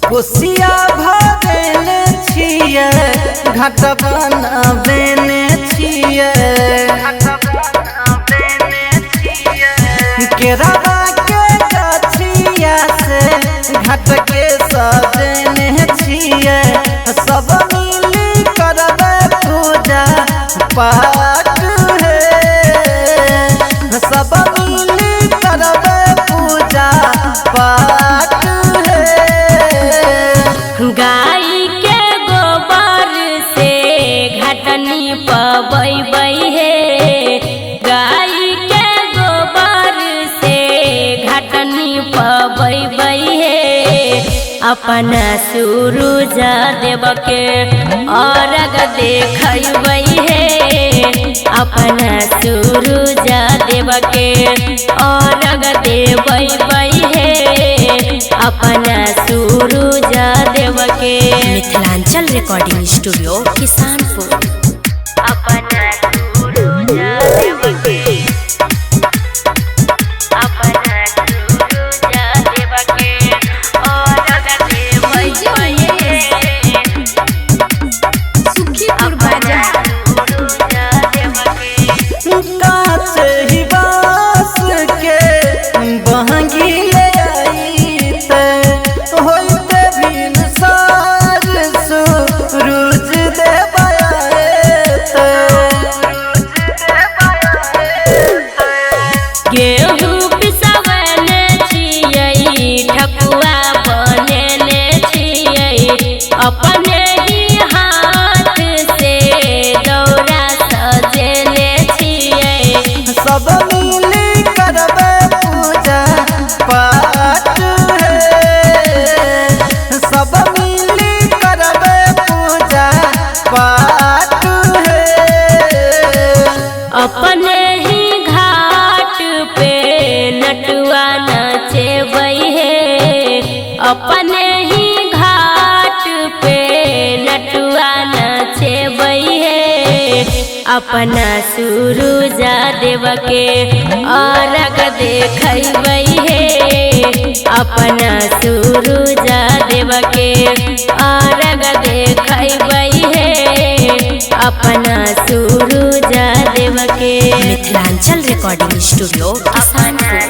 कोसिया भरेने छियै घाट बनाबेने छियै केरावा के गाछिया से घाट के सजेने छियै सब मिली करबे पूजा पाठ हे सब मिली करबे पूजा पाठ गाय के गोबर से घाटनी पबैबै हे गाय के गोबर से घाटनी पबैबै हे अपना सूरज देव के अर्घ देखबै हे अपना सूरज देव के अर्घ देबै हे अपना सूरज देव के। Mithilanchal recording studio Kisanpur. अपना सूरज देव के अपना सूरज देव के अर्घ देबै हे सुखीपुर बाजार। कांच ही बांस के बहंगी ले आईते होइते बिन सार सूरज देव आएते गेहूं पिसवने छियै ठकुआ बनेने छियै अपने ही हाथ से दौरा सजेने छियै सब मिली करबे पूजा पाठ हे सब मिली करबे पूजा पाठ हे अपने ही घाट पे नटुआ नचेबै हे अपने ही घाट पे नटुआ नचेबै हे अपना सूरज देव के अर्घ देखबै हे अपना सूरज देव के अर्घ देखबै हे अपना सूरज देव के। Mithilanchal recording studio Kisanpur.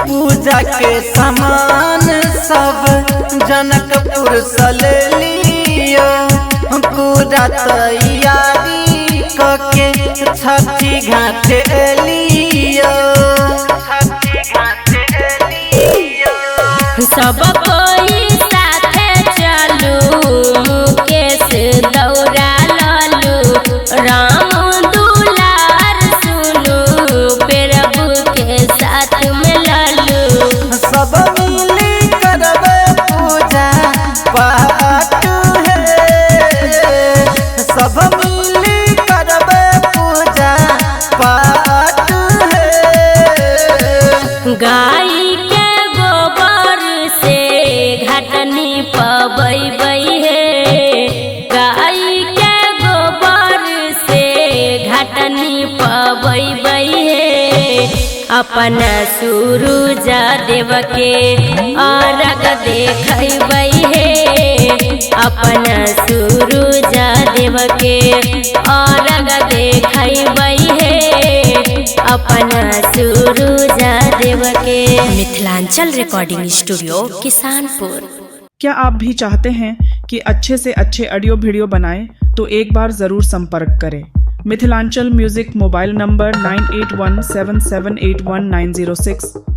पूजा के सामान सब जनकपुर से ले लियो पूरा तैयारी करके छठी घाट लियो सब कोई साथे चलू मुकेश दौरा ललू राम दुलार सुनू प्रभु के साथ में ललू सब मिली करबे पूजा पाठ हे सब मिली करबे पूजा पाठ हे गाय के गोबर से घाटनी पबैबै हे गाय के गोबर से घाटनी पबैबै हे अपना सूरज देव के अर्घ देखबै हे अपना सूरज देव के अर्घ देखबै हे अपना सूरज देव के। Mithilanchal recording studio Kisanpur. क्या आप भी चाहते हैं कि अच्छे से अच्छे ऑडियो वीडियो बनाएं तो एक बार ज़रूर संपर्क करें। Mithilanchal music mobile number 9817781906।